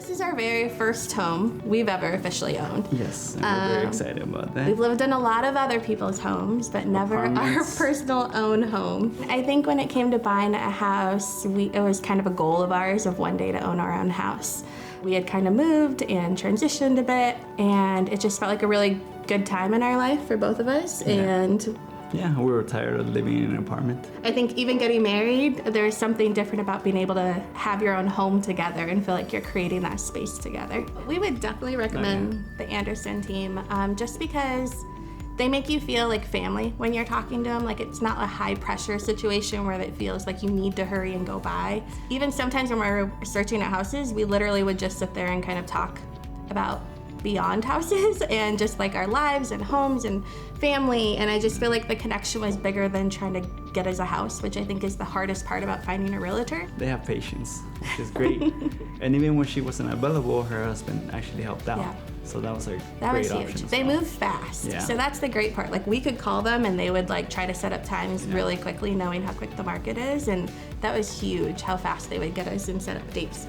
This is our very first home we've ever officially owned. Yes, and we're very excited about that. We've lived in a lot of other people's homes, but never our personal own home. I think when it came to buying a house, it was kind of a goal of ours of one day to own our own house. We had kind of moved and transitioned a bit, and it just felt like a really good time in our life for both of us. And yeah, we were tired of living in an apartment. I think even getting married, there's something different about being able to have your own home together and feel like you're creating that space together. We would definitely recommend the Anderson team just because they make you feel like family when you're talking to them. Like, it's not a high pressure situation where it feels like you need to hurry and go buy. Even sometimes when we're searching at houses, we literally would just sit there and kind of talk about beyond houses and just like our lives and homes and family. And I just feel like the connection was bigger than trying to get us a house, which I think is the hardest part about finding a realtor. They have patience, which is great. And even when she wasn't available, her husband actually helped out. Yeah. So that was a great option. They move fast. Yeah. So that's the great part. Like, we could call them and they would like try to set up times really quickly, knowing how quick the market is. And that was huge, how fast they would get us and set up dates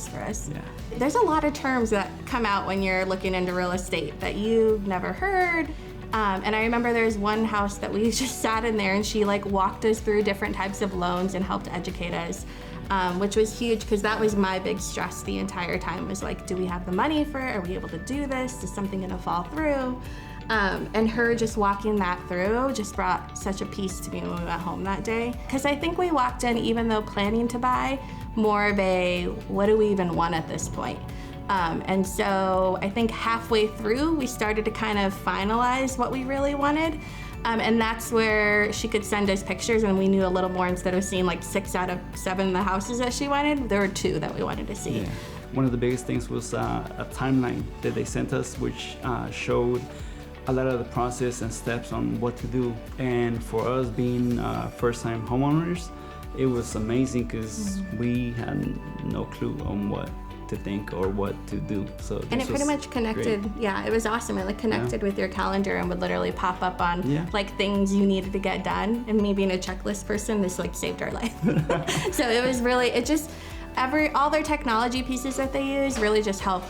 for us. Yeah. There's a lot of terms that come out when you're looking into real estate that you've never heard. And I remember there's one house that we just sat in there and she like walked us through different types of loans and helped educate us, which was huge because that was my big stress the entire time, was like, do we have the money for it? Are we able to do this? Is something gonna fall through? And her just walking that through just brought such a peace to me when we went home that day. Because I think we walked in, even though planning to buy, more of a, what do we even want at this point? And so I think halfway through, we started to kind of finalize what we really wanted. And that's where she could send us pictures and we knew a little more. Instead of seeing like 6 out of 7 of the houses that she wanted, there were 2 that we wanted to see. Yeah. One of the biggest things was a timeline that they sent us, which showed a lot of the process and steps on what to do. And for us being first-time homeowners, it was amazing because we had no clue on what to think or what to do. So and it pretty much connected. Great. Yeah, it was awesome. It like connected with your calendar and would literally pop up on like things you needed to get done. And me being a checklist person, this like saved our life. So it was really, it just, all their technology pieces that they use really just help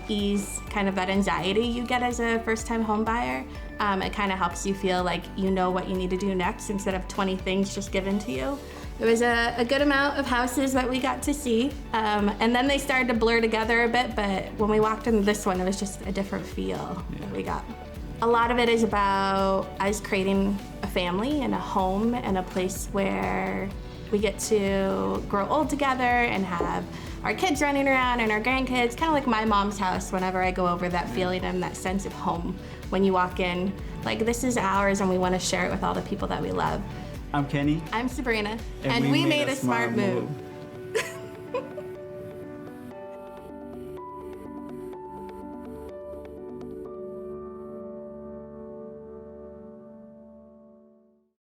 ease kind of that anxiety you get as a first-time home buyer. It kind of helps you feel like you know what you need to do next instead of 20 things just given to you. It was a good amount of houses that we got to see. And then they started to blur together a bit, but when we walked into this one, it was just a different feel that we got. A lot of it is about us creating a family and a home and a place where we get to grow old together and have our kids running around and our grandkids, kind of like my mom's house. Whenever I go over, that feeling and that sense of home when you walk in, like, this is ours and we want to share it with all the people that we love. I'm Kenny. I'm Sabrina. And we made a smart move.